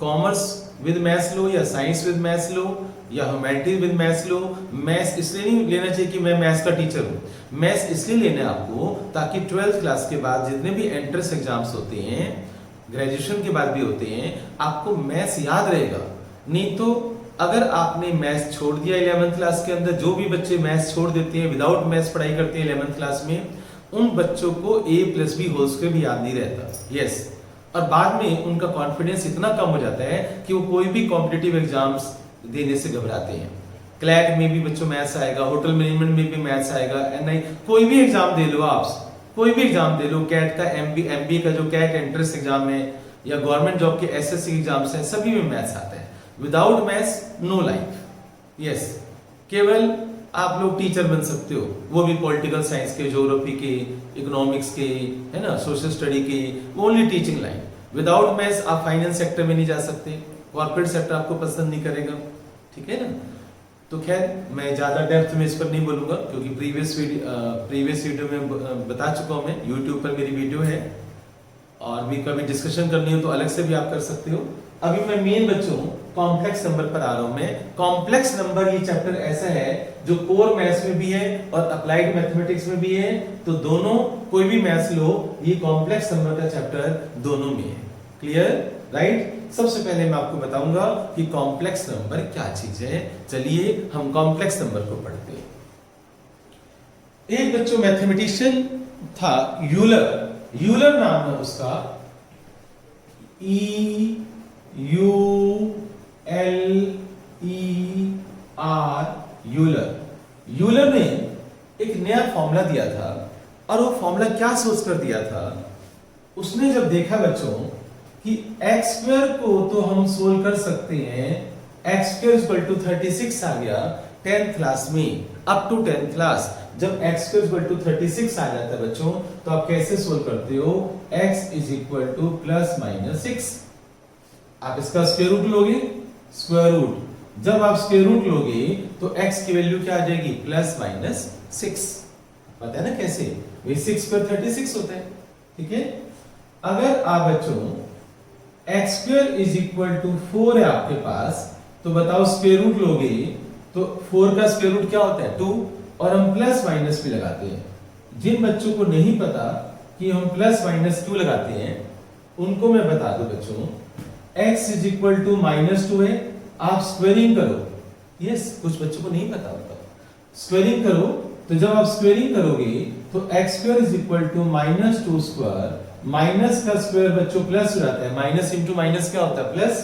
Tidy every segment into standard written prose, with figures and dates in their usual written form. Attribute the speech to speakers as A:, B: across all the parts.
A: Commerce with maths लो या science with maths लो या humanities with maths low. Maths इसलिए नहीं लेना चाहिए कि मैं मैथ्स का टीचर हूँ, मैथ्स इसलिए लेना है आपको ताकि 12th क्लास के बाद जितने भी एंट्रेंस एग्जाम्स होते हैं, ग्रेजुएशन के बाद भी होते हैं, आपको मैथ्स याद रहेगा। नहीं तो अगर आपने मैथ्स छोड़ दिया 11th क्लास के अंदर, जो भी बच्चे मैथ्स छोड़ देते हैं, विदाउट मैथ्स पढ़ाई करते हैं 11th क्लास में, उन बच्चों को a+b होल स्क्वायर भी याद नहीं रहता। यस, और बाद में उनका कॉन्फिडेंस इतना कम हो जाता है कि वो कोई भी कॉम्पिटिटिव एग्जाम्स देने से घबराते हैं। क्लैट में भी बच्चों मैथ्स आएगा, होटल मैनेजमेंट में भी मैथ्स आएगा, एनआई कोई भी एग्जाम दे लो, आप कोई भी एग्जाम दे लो, कैट का एमबी का जो कैट एंट्रेंस एग्जाम है या गवर्नमेंट जॉब के एसएससी एग्जाम्स हैं, सभी में मैथ्स आता है। Without maths no life. Yes, केवल आप लोग टीचर बन सकते हो, वो भी पॉलिटिकल साइंस के, ज्योग्राफी के, इकोनॉमिक्स के, है ना, सोशल स्टडी के, only teaching line. Without maths आप फाइनेंस सेक्टर में नहीं जा सकते, कॉर्पोरेट सेक्टर आपको पसंद नहीं करेगा, ठीक है ना। तो खैर मैं ज्यादा डेप्थ में इस पर नहीं बोलूंगा क्योंकि प्रीवियस वीडियो में बता चुका हूं मैं, यूट्यूब पर मेरी वीडियो है, और भी कभी डिस्कशन करनी हो तो अलग से भी आप कर सकते हो। अभी मैं मेन बच्चों कॉम्प्लेक्स नंबर पर आ रहा हूं। मैं कॉम्प्लेक्स नंबर, ये चैप्टर ऐसा है जो कोर मैथ्स में भी है और अप्लाइड मैथमेटिक्स में भी है, तो दोनों कोई भी मैथ्स लो, ये कॉम्प्लेक्स नंबर का चैप्टर दोनों में है। Clear, right. सबसे पहले मैं आपको बताऊंगा कि कॉम्प्लेक्स नंबर क्या चीज है। चलिए हम कॉम्प्लेक्स नंबर को पढ़ते हैं। एक बच्चों मैथमेटिशियन था यूलर, यूलर नाम है उसका, EULER, यूलर। यूलर ने एक नया फॉर्मूला दिया था, और वो फॉर्मूला क्या सोचकर दिया था, उसने जब देखा बच्चों कि x स्क्वायर को तो हम सोल्व कर सकते हैं, x स्क्वायर इक्वल टू 36 आ गया 10th क्लास में, अप टू 10th क्लास जब x स्क्वायर इक्वल टू 36 आ जाता है बच्चों, तो आप कैसे सोल्व करते हो, x इज इक्वल टू ±6। आप इसका स्क्वायर रूट लोगे, स्क्वायर रूट, जब आप स्क्वायर रूट लोगे तो x की वैल्यू क्या आ जाएगी, +-6। पता है ना कैसे, वही 6 पर 36 होता है, ठीक है। अगर आप बच्चों x square is equal to 4 है आपके पास, तो बताओ स्क्वायर रूट लोगे तो 4 का स्क्वायर रूट क्या होता है, 2, और हम प्लस माइनस भी लगाते हैं। जिन बच्चों को नहीं पता कि हम प्लस माइनस क्यों लगाते हैं, उनको मैं बता दूं बच्चों, x इज इक्वल टू -2 है, आप स्क्वायरिंग करो। यस, कुछ बच्चों को नहीं पता होता, स्क्वायरिंग करो, तो जब आप स्क्वायरिंग करोगे तो x square is equal to -2 square, minus का स्क्वायर बच्चों प्लस हो जाता है, माइनस इंटू माइनस क्या होता है, प्लस,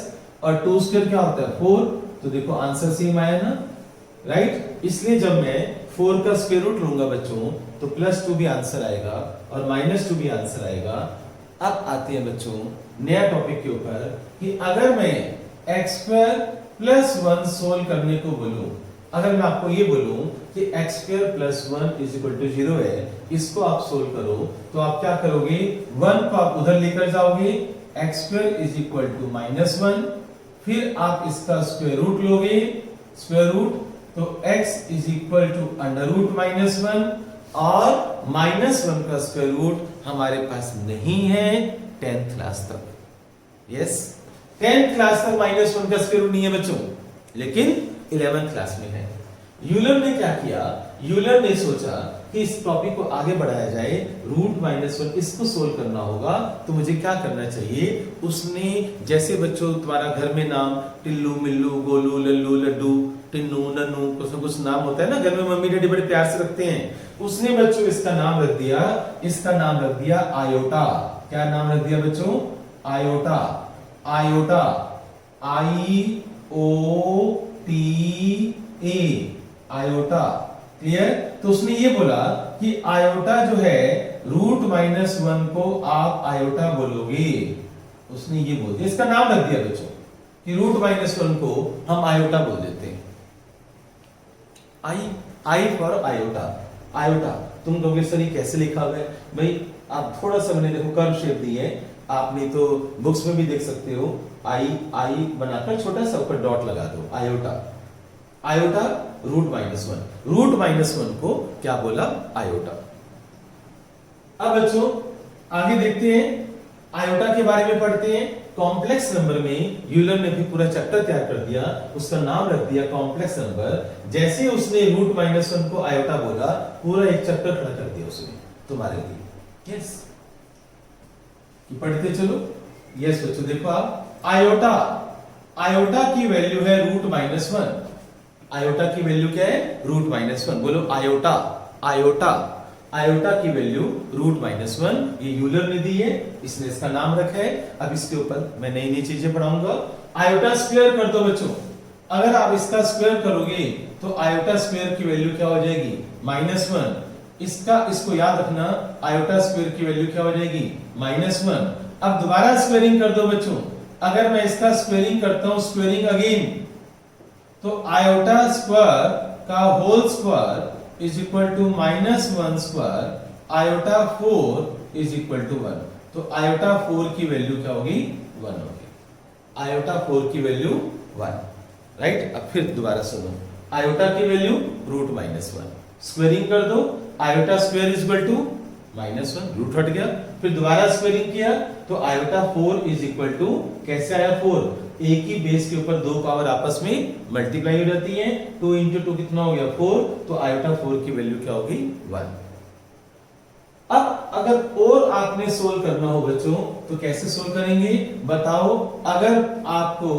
A: और 2 स्क्वायर क्या होता है, 4। तो देखो आंसर सेम आया ना, राइट। इसलिए जब मैं 4 का स्क्वायर रूट लूंगा बच्चों तो +2 भी आंसर आएगा और -2 भी आंसर आएगा। अब आते हैं बच्चों नया टॉपिक के ऊपर कि अगर मैं x स्क्वायर +1 सोल्व करने को बोलूं, अगर मैं आपको ये बोलूं कि x square +1 is equal to 0 है, इसको आप सोल्व करो, तो आप क्या करोगे, 1 को आप उधर लेकर जाओगे, x square is equal to -1, फिर आप इसका स्क्वायर रूट लोगे, स्क्वायर रूट, तो x इज इक्वल टू √-1, और -1 का स्क्वायर रूट हमारे पास नहीं है 10th क्लास तक। यस, 10th क्लास तक -1 का स्क्वायर रूट नहीं है बच्चों, लेकिन 11th क्लास में है। यूलर ने क्या किया, यूलर ने सोचा कि इस टॉपिक को आगे बढ़ाया जाए, √-1 इसको सोल्व करना होगा, तो मुझे क्या करना चाहिए। उसने, जैसे बच्चों तुम्हारा घर में नाम टिल्लू, मिल्लू, गोलू, लल्लू, लड्डू, टिन्नू, नन्नू, कुछ ना कुछ नाम होता है ना, घर में मम्मी डैडी बड़े प्यार से रखते हैं, उसने बच्चों इसका नाम रख दिया, इसका नाम रख दिया आयोटा। क्या नाम रख दिया बच्चों, iota, iota, IOTA, iota. Clear. तो उसने ये बोला कि आयोटा जो है √-1 को आप आयोटा बोलोगे, उसने ये बोल दिया, इसका नाम रख दिया बच्चों कि √-1 को हम आयोटा बोल देते हैं। I for iota, iota. तुम कहोगे सर ये कैसे लिखा हुआ है, भाई आप थोड़ा सा, मैंने देखो कर्व शेप दी है, आपने तो बुक्स में भी देख सकते हो, आई बनाकर छोटा सा ऊपर डॉट लगा दो, आयोटा, आयोटा √-1, √-1 को क्या बोला, आयोटा। अब बच्चों आगे देखते हैं, आयोटा के बारे में पढ़ते हैं। कॉम्प्लेक्स नंबर में यूलर ने भी पूरा चैप्टर तैयार कर दिया, उसका नाम रख दिया कॉम्प्लेक्स नंबर। जैसे उसने रूट माइनस वन को आयोटा बोला, पूरा एक चैप्टर खड़ा कर दिया उसने तुम्हारे लिए। यस, पढ़ते चलो। यस बच्चों, देखो आप, आयोटा, आयोटा की वैल्यू है रूट माइनस वन। आयोटा की वैल्यू क्या है? Root minus one. बोलो आयोटा, आयोटा, आयोटा की वैल्यू रूट माइनस वन। ये यूलर ने दी है, इसने इसका नाम रखा है। अब इसके ऊपर मैं नई नई चीजें पढ़ाऊंगा। आयोटा स्क्वायर कर दो बच्चों। अगर आप इसका स्क्वायर करोगे तो आयोटा स्क्वायर की वैल्यू क्या हो जाएगी? Minus one. इसको याद रखना, आयोटा स्क्वायर की वैल्यू क्या हो जाएगी? Minus one. अब दोबारा स्क्वायरिंग कर दो बच्चों। अगर मैं इसका स्क्वायरिंग करता हूं, स्क्वायरिंग अगेन, तो आयोटा स्क्वायर का whole square is equal to minus one square, iota four is equal to one. तो आयोटा फोर की वैल्यू क्या होगी? वन होगी। आयोटा फोर की वैल्यू वन, राइट। अब फिर दोबारा सुनो, आयोटा की value root minus one, squaring कर दो, iota square is equal to minus one, root हट गया। फिर दोबारा स्क्वायरिंग किया तो iota four is equal to, कैसे आया फोर? एक ही बेस के ऊपर दो पावर आपस में मल्टीप्लाई हो जाती है। 2 इंटू 2 कितना हो गया? 4। तो आयोटा 4 की वैल्यू क्या होगी? 1। अब अगर और आपने सोल्व करना हो बच्चों तो कैसे सोल्व करेंगे बताओ? अगर आपको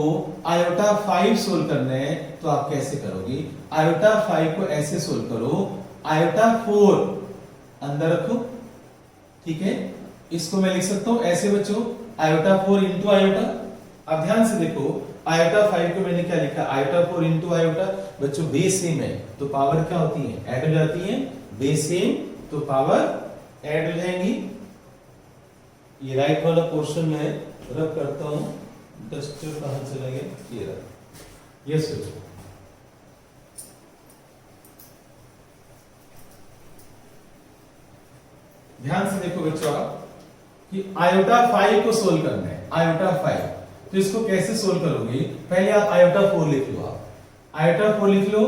A: आयोटा 5 सोल्व करना है तो आप कैसे करोगे? आयोटा 5 को ऐसे सोल्व करो, आयोटा 4 अंदर रखो, ठीक है। इसको मैं लिख सकता हूं ऐसे बच्चों, आयोटा 4 इंटू आयोटा। अब ध्यान से देखो, आयोटा 5 को मैंने क्या लिखा? Iota 4 into iota. बच्चों बेस सेम है तो पावर क्या होती है? ऐड हो जाती है। बेस सेम तो पावर ऐड हो जाएंगी। ये राइट वाला पोर्शन में रब करता हूं, डस्टर कहां चला गया? ये रहा। यस बच्चों, ध्यान से देखो बच्चों आप कि आयोटा 5 को सोल्व करना है। आयोटा 5 तो इसको कैसे सोल्व करोगे? पहले आप आयोटा 4 लिख लो। आप आयोटा 4 लिख लो।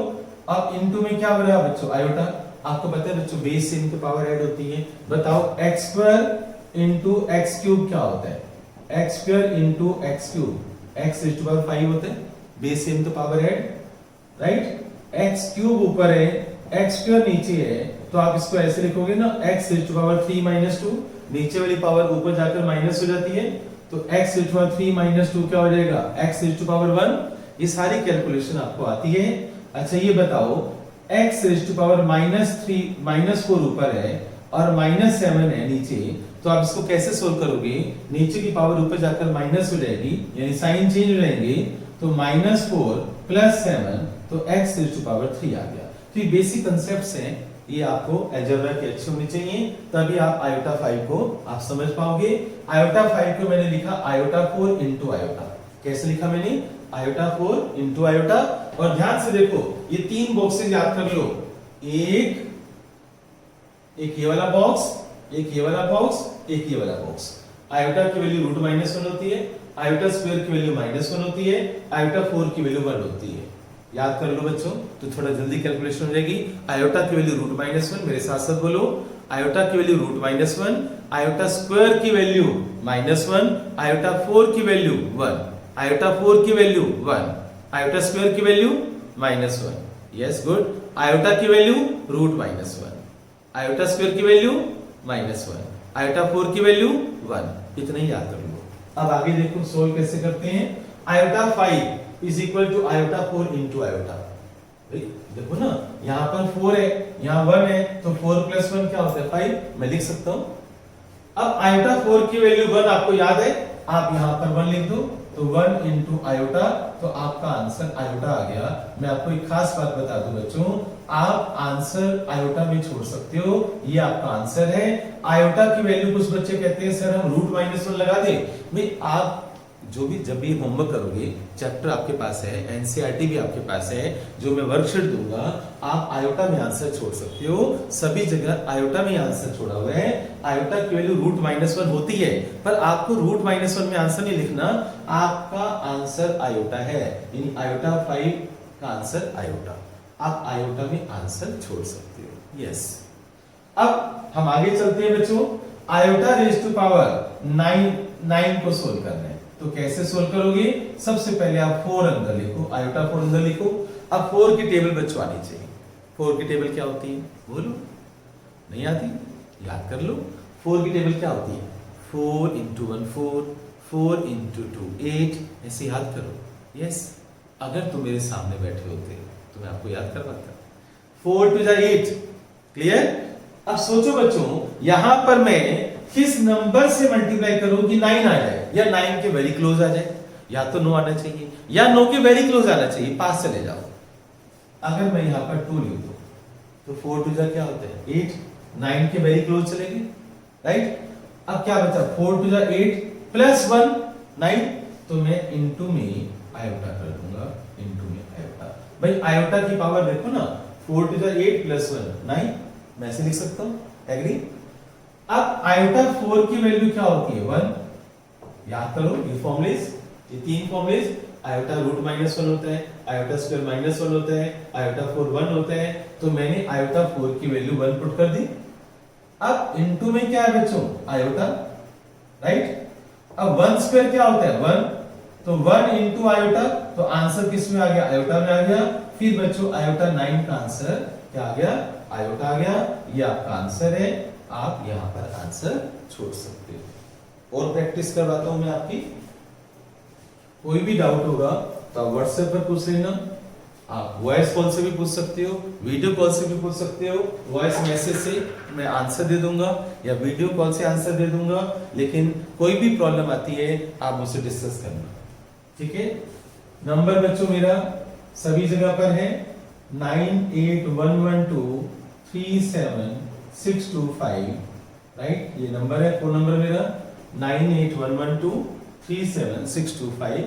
A: अब इनटू में क्या बन रहा है बच्चों? आयोटा। आपको पता है बच्चों बेस से इनकी पावर ऐड होती है। बताओ x square into x cube क्या होता है? x square into x cube, x raise to power 5 होता है। बेस से इनकी power add, right. x cube ऊपर है, x स्क्वायर नीचे है, तो आप इसको ऐसे लिखोगे ना, x raise to power 3 minus 2। नीचे वाली पावर ऊपर जाकर माइनस हो जाती है, तो x raise to power 3 minus 2 क्या हो जाएगा? x raise to power 1। ये सारी कैलकुलेशन आपको आती है। अच्छा ये बताओ, x रेज़ टू पावर -3 -4 ऊपर है और -7 है नीचे, तो आप इसको कैसे सोल्व करोगे? नीचे की पावर ऊपर जाकर माइनस हो जाएगी, यानी साइन चेंज हो जाएंगे। तो -4 + 7 तो x रेज़ टू पावर 3 आ गया। तो ये बेसिक कांसेप्ट्स हैं, ये आपको अलजेब्रा के अच्छे होने चाहिए, तभी आप आयोटा 5 को आप समझ पाओगे। आयोटा 5 को मैंने लिखा आयोटा 4 इंटू आयोटा। कैसे लिखा मैंने? Iota 4 into iota. और ध्यान से देखो, ये 3 बॉक्सेस याद कर लो। एक ये वाला बॉक्स, एक ये वाला बॉक्स, एक ये वाला बॉक्स। आयोटा की वैल्यू रूट -1 होती है, आयोटा स्क्वायर की वैल्यू -1 होती है, आयोटा 4 की वैल्यू 1 होती है। याद कर लो बच्चों, तो थोड़ा जल्दी कैलकुलेशन हो जाएगी। आयोटा की वैल्यू रूट -1, मेरे साथ साथ बोलो। आयोटा की वैल्यू रूट -1, आयोटा स्क्वायर की वैल्यू -1, आयोटा 4 की वैल्यू 1, आयोटा 4 की वैल्यू 1, आयोटा स्क्वायर की वैल्यू -1। Yes good. आयोटा की वैल्यू रूट -1, आयोटा स्क्वायर की वैल्यू -1, आयोटा 4 की वैल्यू 1। इतना ही याद कर लो। अब आगे देखो सोल्व कैसे करते हैं। Iota 5 is equal to iota 4 into iota. देखो ना, यहाँ पर 4 है, यहाँ 1 है, तो 4 + 1 क्या होता है? 5। मैं लिख सकता हूं। अब आयोटा 4 की वैल्यू 1 आपको याद है, आप यहाँ पर 1 लिख दो, तो 1 इंटू आयोटा, तो आपका आंसर आयोटा आ गया। मैं आपको एक खास बात बता दूं बच्चों, आप आंसर आयोटा में छोड़ सकते हो, ये आपका आंसर है। आयोटा की वैल्यू कुछ बच्चे कहते हैं सर हम रूट -1 लगा दे। भाई आप जो भी जब भी होमवर्क करोगे, चैप्टर आपके पास है, एनसीईआरटी भी आपके पास है, जो मैं वर्कशीट दूंगा, आप आयोटा में आंसर छोड़ सकते हो। सभी जगह आयोटा में आंसर छोड़ा हुआ है। आयोटा की वैल्यू रूट -1 होती है, पर आपको रूट -1 में आंसर नहीं लिखना, आपका आंसर आयोटा है, यानी आयोटा 5 का आंसर आयोटा। आप आयोटा में आंसर छोड़ सकते हो। यस। अब हम आगे चलते हैं बच्चों। आयोटा रेज़ टू पावर 9 को सोल्व करना है। तो कैसे सोल्व करोगे? सबसे पहले आप 4 अंदर लिखो, आयोटा 4 अंदर लिखो। अब 4 की टेबल बच्चों आनी चाहिए। 4 की टेबल क्या होती है? बोलो, नहीं आती? याद कर लो। 4 की टेबल क्या होती है? 4 इंटू 1 4, 4 इंटू 2 8, ऐसे याद करो। यस, अगर तुम मेरे सामने बैठे होते तो मैं आपको याद करवाता। 4 टू 8, क्लियर? अब सोचो बच्चों, यहां पर मैं किस नंबर से मल्टीप्लाई करूं कि 9 आ जाए, या 9 के वेरी क्लोज आ जाए, या तो 9 आना चाहिए, या 9 के वेरी क्लोज आना चाहिए। पास चले जाओ। अगर मैं यहां पर 2 लिख दूं तो 4 टू क्या होता है? 8, 9 के वेरी क्लोज चलेंगे, राइट? अब क्या बचा? 4 टू 8 प्लस 1 9, तो मैं इनटू में आयोटा कर दूंगा, इनटू में आयोटा। भाई आयोटा की पावर देखो ना, 4 टू 8 प्लस 1 9, मैं ऐसे लिख सकता हूं। एग्री? अब आयोटा 4 की वैल्यू क्या होती है? 1। याद करो ये फॉर्मूलेस, ये 3 फॉर्मूलेस। आयोटा रूट -1 होता है, आयोटा स्क्वायर -1 होता है, आयोटा 4 1 होता है। तो मैंने आयोटा 4 की वैल्यू 1 पुट कर दी। अब इनटू में क्या है बच्चों? Iota, right? अब 1 स्क्वायर क्या होता है? 1, तो 1 इंटू आयोटा, तो आंसर किस में आ गया? आयोटा में आ गया। फिर बच्चों आयोटा 9 का आंसर क्या आ गया? आयोटा आ गया। ये आपका आंसर है। आप यहां पर आंसर छोड़ सकते हो। और प्रैक्टिस करवाता हूं मैं आपकी। कोई भी डाउट होगा तो आप व्हाट्सएप पर पूछ लेना। आप वॉइस कॉल से भी पूछ सकते हो, वीडियो कॉल से भी पूछ सकते हो। वॉइस मैसेज से मैं आंसर दे दूंगा या वीडियो कॉल से आंसर दे दूंगा। लेकिन कोई भी प्रॉब्लम आती है आप मुझसे डिस्कस करना, ठीक है? नंबर बच्चों मेरा सभी जगह पर है 9811237625, राइट? ये नंबर है, फोन नंबर मेरा 9811237625।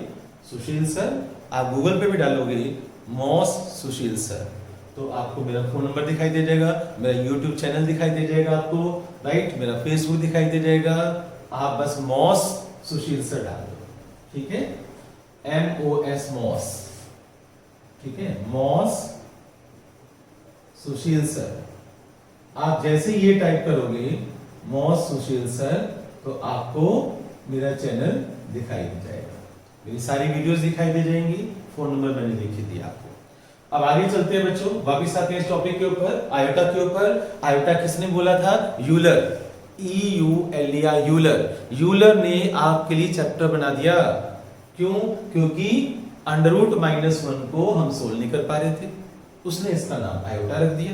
A: सुशील सर, आप गूगल पे भी डालोगे मॉस सुशील सर तो आपको मेरा फोन नंबर दिखाई दे जाएगा, मेरा यूट्यूब चैनल दिखाई दे जाएगा आपको, राइट? मेरा फेसबुक दिखाई दे जाएगा। आप बस मॉस सुशील सर डाल दो, ठीक है? MOS मॉस, ठीक है? मॉस सुशील सर। आप जैसे ये टाइप करोगे मॉस सुशील सर तो आपको मेरा चैनल दिखाई दे जाएगा, मेरी सारी वीडियोस दिखाई दे जाएंगी। फोन नंबर मैंने लिख दिया आपको। अब आगे चलते हैं बच्चों, वापिस आते हैं इस टॉपिक के ऊपर, आयोटा के ऊपर। आयोटा किसने बोला था? Euler, EULER, Euler. यूलर ने आपके लिए चैप्टर बना दिया। क्यों? क्योंकि √-1 को हम सोल्व नहीं कर पा रहे थे, उसने इसका नाम आयोटा रख दिया।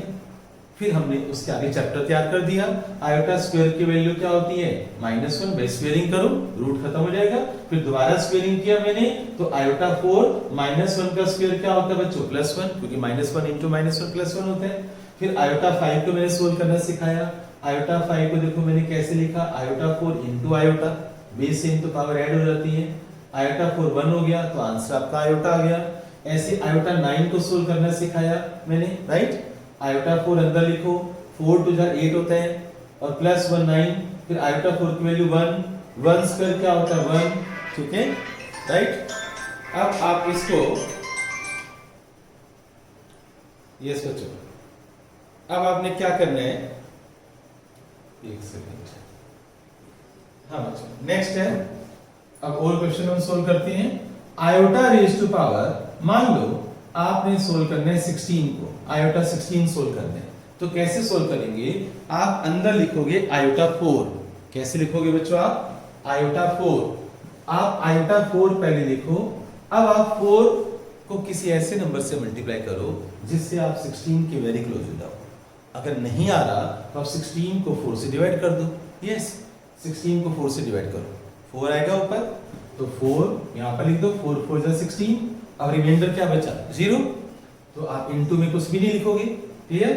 A: फिर हमने उसके आगे चैप्टर तैयार कर दिया। आयोटा स्क्वायर की वैल्यू क्या होती है? -1। भाई स्क्वेयरिंग करो, रूट खत्म हो जाएगा। फिर दोबारा स्क्वेयरिंग किया मैंने तो आयोटा 4 -1 का स्क्वायर क्या होता है बच्चों? +1, क्योंकि -1 इंटू -1 +1 होता है। फिर आयोटा 5 को मैंने सोल्व करना सिखाया। आयोटा 5 को देखो मैंने कैसे लिखा? आयोटा 4 इंटू आयोटा, बेस से इंटू पावर ऐड हो जाती है। आयोटा 4 1 हो गया तो आंसर आपका आयोटा आ गया। ऐसे आयोटा 9 को सोल्व करना सिखाया मैंने, राइट? आयोटा 4 अंदर लिखो, 4 टू 8 होता है और +1 9। फिर आयोटा 4 की वैल्यू 1, 1 स्क्वायर क्या होता है? 1, ठीक है, राइट? अब आप इसको यस बच्चों, अब आपने क्या करना है? एक सेकंड, हाँ बच्चों नेक्स्ट है। अब और क्वेश्चन हम सोल्व करते हैं। आयोटा रेज़ टू पावर, मान लो आपने सोल्व करना है 16 को, आयोटा 16 सोल्व करना है। तो कैसे सोल्व करेंगे? आप अंदर लिखोगे आयोटा 4। कैसे लिखोगे बच्चों? आप आयोटा 4, आप आयोटा 4 पहले लिखो। अब आप 4 को किसी ऐसे नंबर से मल्टीप्लाई करो जिससे आप 16 के वेरी क्लोज हो जाओ। अगर नहीं आ रहा तो आप 16 को 4 से डिवाइड कर दो। यस, 16 को 4 से डिवाइड करो, 4 आएगा ऊपर, तो 4 यहां पर लिख दो। 4 4 16। अब रिमाइंडर क्या बचा? 0। तो आप इनटू में कुछ भी नहीं लिखोगे, क्लियर?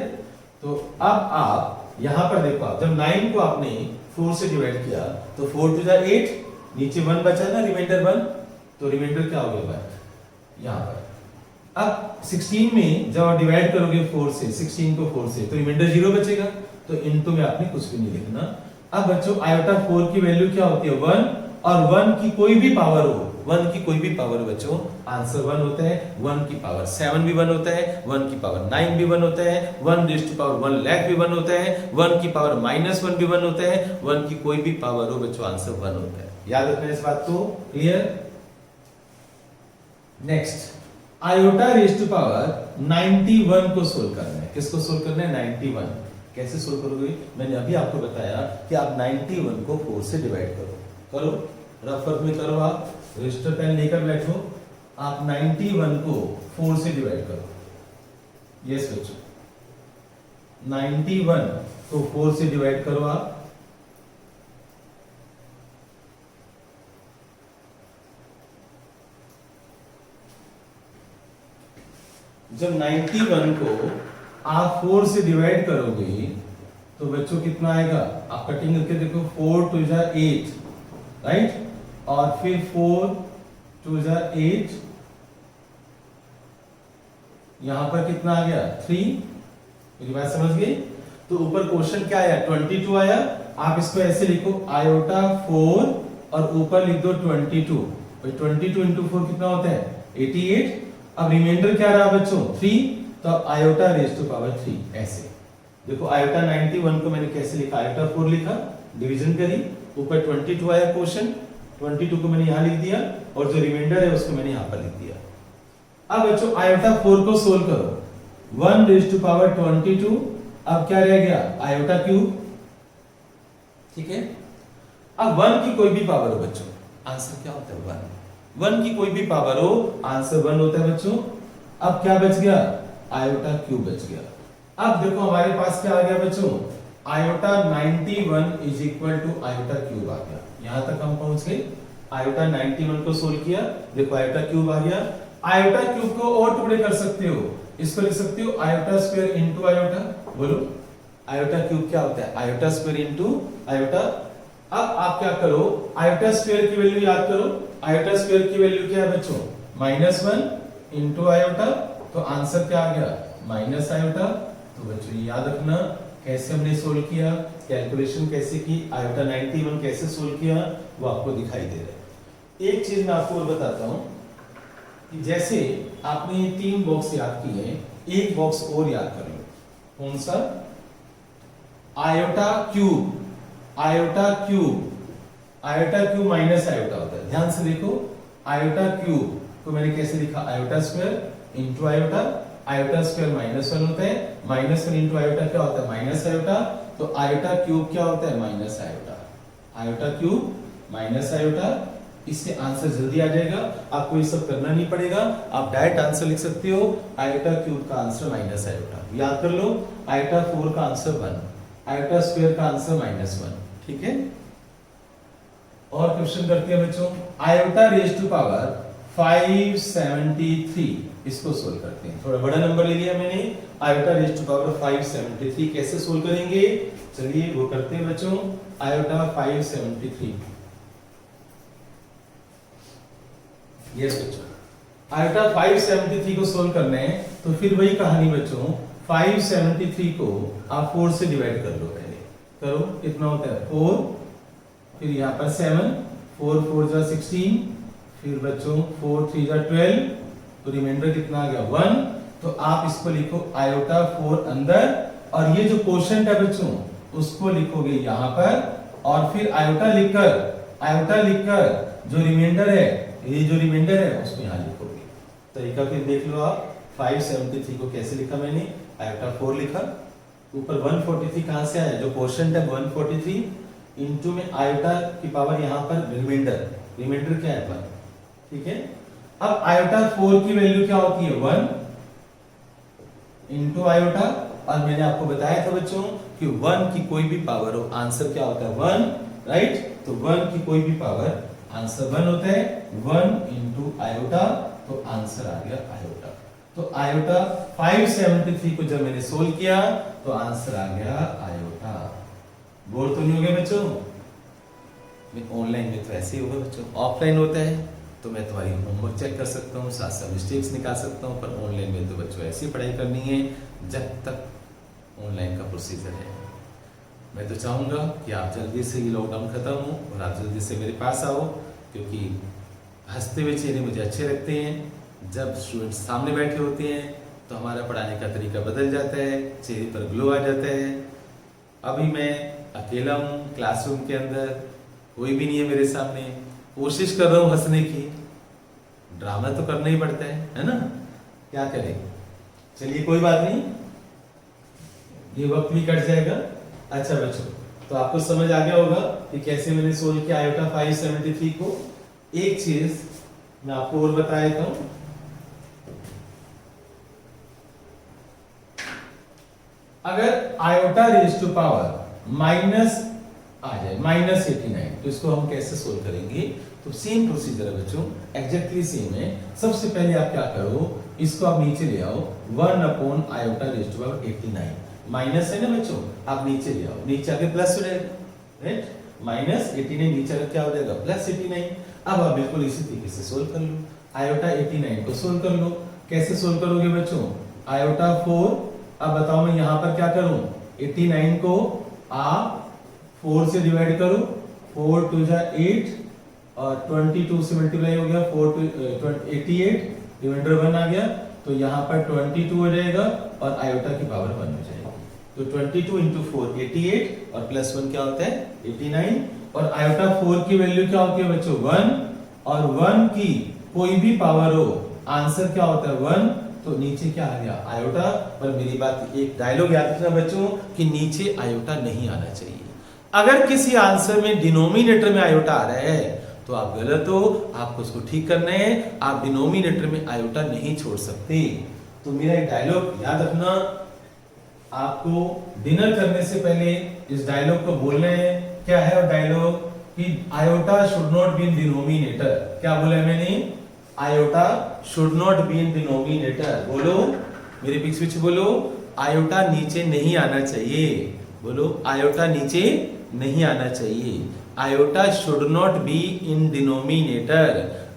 A: तो अब आप यहां पर देखो, आप जब 9 को आपने 4 से डिवाइड किया तो 4 टू 8, नीचे 1 बचा ना, रिमाइंडर 1, तो रिमाइंडर क्या हो गया यहां पर। अब 16 में जब आप डिवाइड करोगे 4 से, 16 को 4 से, तो रिमाइंडर 0 बचेगा। तो इनटू में आपने कुछ भी नहीं लिखना। अब बच्चों आयोटा 4 की वैल्यू क्या होती है? 1, और 1 की कोई भी पावर हो, 1 की कोई भी पावर बच्चों, आंसर 1 होता है। 1 की पावर 7 भी 1 होता है, 1 की पावर 9 भी 1 होता है, 1 रेज़ टू पावर 1 लाख भी 1 होता है, 1 की पावर -1 भी 1 होता है। 1 की कोई भी पावर हो बच्चों, आंसर 1 होता है। याद रखना इस बात को, clear. Next, iota raise to power 91 को सोल्व करना है। किसको सोल्व करना है? 91। कैसे सोल्व करोगे? मैंने अभी आपको बताया कि आप 91 को 4 से डिवाइड करो। रफ वर्क में करो, आप रजिस्टर पेन लेकर बैठो, आप 91 को 4 से डिवाइड करो। यस बच्चों, 91 को 4 से डिवाइड करो आप। जब 91 को आप 4 से डिवाइड करोगे तो बच्चों कितना आएगा? आप कटिंग करके देखो, 4 टू जा 8, राइट, और फिर 4 टू जा 8, यहां पर कितना आ गया? 3। मेरी बात समझ गई? तो ऊपर क्वेश्चन क्या आया? 22 आया। आप इसको ऐसे लिखो, आयोटा 4 और ऊपर लिख दो 22। 22 इंटू 4 कितना होता है? 88। अब रिमाइंडर क्या रहा बच्चों? 3। तो अब आयोटा रेज टू पावर 3 ऐसे देखो। आयोटा 91 को मैंने कैसे लिखा? आयोटा 4 लिखा, डिवीजन करी, ऊपर 22 आया क्वेश्चन, 22 को मैंने यहां लिख दिया और जो रिमाइंडर है उसको मैंने यहां पर लिख दिया। अब बच्चों आयोटा 4 को सोल्व करो, 1 रेज टू पावर 22। अब क्या रह गया? आयोटा क्यूब, ठीक है। अब 1 की कोई भी पावर हो बच्चों, आंसर क्या होता है? 1 की कोई भी पावर हो, आंसर 1 होता है बच्चों। अब क्या बच गया? आयोटा क्यूब बच गया। अब देखो हमारे पास क्या आ गया बच्चों? Iota 91 is equal to iota cube आ गया। यहां तक हम पहुंच गए। आयोटा 91 को सोल्व किया, देखो आयोटा क्यूब आ गया। आयोटा क्यूब को और टुकड़े कर सकते हो, इसको लिख सकते हो आयोटा स्क्वायर इनटू आयोटा। बोलो, आयोटा क्यूब क्या होता है? Iota square into iota. अब आप क्या करो, आयोटा स्क्वायर की वैल्यू याद करो। आयोटा स्क्वायर की वैल्यू क्या है बच्चों? -1 इनटू आयोटा। तो आंसर क्या आ गया? Minus iota. तो बच्चों ये याद रखना, कैसे हमने सोल्व किया, कैलकुलेशन कैसे की, आयोटा 91 कैसे सोल्व किया, वो आपको दिखाई दे रहा है। एक चीज मैं आपको और बताता हूं कि जैसे आपने 3 बॉक्स याद किए, एक बॉक्स और याद कर लो। कौन सा? Iota cube. Iota cube, iota cube minus iota होता है। ध्यान से देखो, आयोटा क्यूब को मैंने कैसे लिखा? Iota square into iota. Iota square -1 होता है, -1 इनटू आयोटा क्या होता है? Minus iota. तो आयोटा क्यूब क्या होता है? Minus iota. Iota cube minus iota. इससे आंसर जल्दी आ जाएगा, आपको ये सब करना नहीं पड़ेगा, आप डायरेक्ट आंसर लिख सकते हो। आयोटा क्यूब का आंसर माइनस आयोटा, याद कर लो। आयोटा 4 का आंसर 1, आयोटा स्क्वायर का आंसर -1, ठीक है। और क्वेश्चन करते हैं बच्चों, आयोटा रेज टू पावर 573, इसको सोल्व करते हैं। थोड़ा बड़ा नंबर ले लिया मैंने, आयोटा रेज टू पावर 573 कैसे सोल्व करेंगे? चलिए वो करते हैं बच्चों। आयोटा 573, यस बच्चों, आयोटा 573 को सोल्व करना है तो फिर वही कहानी बच्चों, 573 को आप 4 से डिवाइड कर लो। पहले करो, कितना होता है? 4, फिर यहाँ पर 7, 4 4 जा 16, फिर बच्चों 4 3 जा 12, तो रिमाइंडर कितना आ गया? 1। तो आप इसको लिखो आयोटा 4 अंदर, और ये जो क्वोशिएंट है बच्चों उसको लिखोगे यहाँ पर, और फिर आयोटा लिखकर जो रिमाइंडर है, ये जो रिमाइंडर है उसको यहाँ लिखोगे। तरीका फिर देख लो आप। 573 को कैसे लिखा मैंने? आयोटा 4 लिखा, ऊपर 143 कहां से आया? जो क्वोशिएंट है 143, इनटू में आयोटा की पावर यहाँ पर रिमाइंडर क्या है? 1, ठीक है। अब आयोटा 4 की वैल्यू क्या होती है? 1 इनटू आयोटा, और मैंने आपको बताया था बच्चों कि 1 की कोई भी पावर हो, आंसर क्या होता है? 1, राइट। तो 1 की कोई भी पावर, आंसर 1 होता है। 1 इनटू आयोटा, तो आंसर आ गया आयोटा। तो आयोटा 573 को जब मैंने सोल्व किया तो आंसर आ गया आयोटा। बोर तो नहीं हो गया बच्चों? ऑनलाइन में तो ऐसे ही होगा बच्चों, ऑफलाइन होता है तो मैं तुम्हारी होमवर्क चेक कर सकता हूँ, साथ साथ मिस्टेक्स निकाल सकता हूँ, पर ऑनलाइन में तो बच्चों ऐसी पढ़ाई करनी है जब तक ऑनलाइन का प्रोसीजर है। मैं तो चाहूँगा कि आप जल्दी से ये लॉकडाउन खत्म हो और आप जल्दी से मेरे पास आओ, क्योंकि हंसते हुए चेहरे मुझे अच्छे लगते हैं। जब स्टूडेंट्स सामने बैठे होते हैं तो हमारा पढ़ाने का तरीका बदल जाता है, चेहरे पर ग्लो आ जाता है। अभी मैं अकेला हूँ क्लासरूम के अंदर, कोई भी नहीं है मेरे सामने, कोशिश कर रहा हूं हंसने की, ड्रामा तो करना ही पड़ता है ना, क्या करें। चलिए कोई बात नहीं, ये वक्त भी कट जाएगा। अच्छा बच्चों, तो आपको समझ आ गया होगा कि कैसे मैंने सोल्व किया आयोटा 573 को। एक चीज मैं आपको और बता देता हूं, अगर iota raise to power minus आ जाए -89, तो इसको हम कैसे सोल्व करेंगे। तो सेम प्रोसीजर है बच्चों, एग्जैक्टली सेम है। सबसे पहले आप क्या करो, इसको आप नीचे ले आओ, 1 upon iota raise to power 89, minus है ना बच्चों, आप नीचे ले आओ, नीचे आके प्लस हो जाएगा, राइट, -89 नीचे आकर क्या हो जाएगा +89। अब आप बिल्कुल इसी तरीके से सोल्व कर लो, आयोटा 89 को सोल्व कर लो। कैसे सोल्व करोगे बच्चों, आयोटा 4, अब बताओ मैं यहां पर क्या करूं, 89 को आप 4 से डिवाइड करो, 4 2 जा 8 और 22 से मल्टीप्लाई हो गया, 4 to 88, रिमाइंडर 1 आ गया, तो यहाँ पर 22 हो जाएगा और आयोटा की पावर 1 हो जाएगी। तो 22 into 4 88 और +1 क्या होता है 89, और आयोटा 4 की वैल्यू क्या होती है बच्चों 1, और 1 की कोई भी पावर हो, आंसर क्या होता है 1, तो नीचे क्या आ गया आयोटा। पर मेरी बात, एक डायलॉग याद रखना बच्चों कि नीचे आयोटा नहीं आना चाहिए। अगर किसी आंसर में डिनोमिनेटर में आयोटा आ रहा है तो आप गलत हो, आपको उसको ठीक करना है, आप डिनोमिनेटर में आयोटा नहीं छोड़ सकते। तो मेरा एक डायलॉग याद रखना, आपको डिनर करने से पहले इस डायलॉग को बोलना है। क्या है वो डायलॉग कि iota should not be in denominator. क्या बोला है मैंने, iota should not be in denominator. बोलो मेरे पीछे बोलो, आयोटा नीचे नहीं आना चाहिए। बोलो आयोटा नीचे नहीं आना चाहिए, iota should not be in denominator,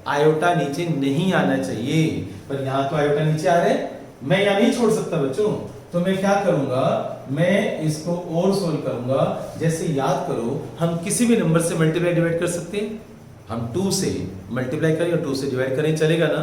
A: iota नीचे नहीं आना चाहिए। पर यहां तो आयोटा नीचे आ रहे, मैं यहां नहीं छोड़ सकता बच्चों, तो मैं क्या करूंगा, मैं इसको और सोल्व करूंगा। जैसे याद करो, हम किसी भी नंबर से मल्टीप्लाई डिवाइड कर सकते हैं, हम 2 से मल्टीप्लाई करें और 2 से डिवाइड करें, चलेगा ना।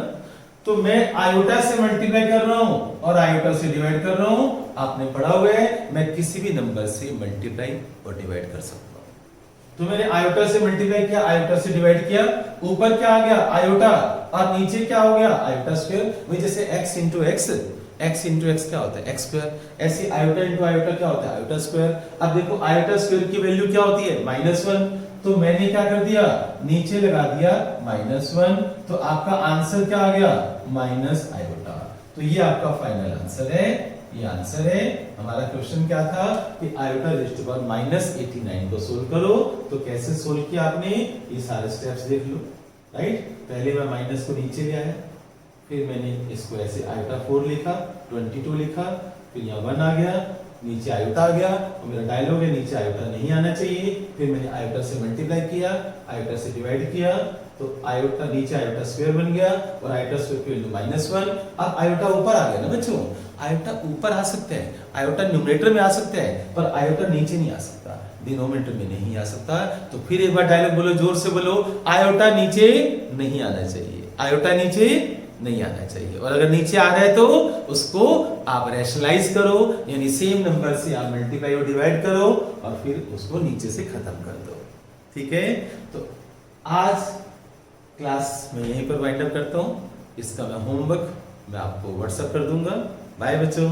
A: तो मैं आयोटा से मल्टीप्लाई कर रहा हूं और आयोटा से डिवाइड कर रहा हूं, आपने पढ़ा हुआ है मैं किसी भी नंबर से मल्टीप्लाई और डिवाइड कर सकता हूं। तो मैंने आयोटा से मल्टीप्लाई किया, आयोटा से डिवाइड किया, ऊपर क्या आ गया आयोटा और नीचे क्या हो गया आयोटा स्क्वायर। वही जैसे x इंटू एक्स क्या होता है x स्क्वायर, ऐसे आयोटा इंटू आयोटा क्या होता है आयोटा स्क्वायर। अब देखो आयोटा स्क्वायर की वैल्यू क्या होती है -1, तो मैंने क्या कर दिया नीचे लगा दिया -1, तो आपका आंसर क्या आ गया माइनस आयोटा। तो ये आपका फाइनल आंसर है, ये आंसर है। हमारा क्वेश्चन क्या था कि आयोटा रेज़ टू पावर -89 को सोल्व करो। तो कैसे सोल्व किया आपने, ये सारे स्टेप्स देख लो, राइट। पहले मैं माइनस को नीचे ले आया, फिर मैंने इसको ऐसे आयोटा 4 लिखा, 22 लिखा, फिर यहाँ 1 आ गया, नीचे आयोटा आ गया, और मेरा डायलॉग है नीचे आयोटा नहीं आना चाहिए। फिर मैंने आयोटा से मल्टीप्लाई किया, आयोटा से डिवाइड किया, तो आयोटा नीचे आयोटा स्क्वायर बन गया और आयोटा स्क्वायर की वैल्यू -1। अब आयोटा ऊपर आ गया ना बच्चों, आयोटा ऊपर आ सकता है, आयोटा न्यूमरेटर में आ सकता है, पर आयोटा नीचे नहीं आ सकता, डिनोमिनेटर में नहीं आ सकता। तो फिर एक बार डायलॉग बोलो, जोर से बोलो, आयोटा नीचे नहीं आना चाहिए, आयोटा नीचे नहीं आना चाहिए। और अगर नीचे आ रहा है तो उसको आप रैशनलाइज करो, यानी सेम नंबर से आप मल्टीप्लाई और डिवाइड करो और फिर उसको नीचे से खत्म कर दो, ठीक है। तो आज क्लास मैं यहीं पर वाइंड अप करता हूं, इसका मैं होमवर्क मैं आपको व्हाट्सएप कर दूंगा। बाय बच्चों।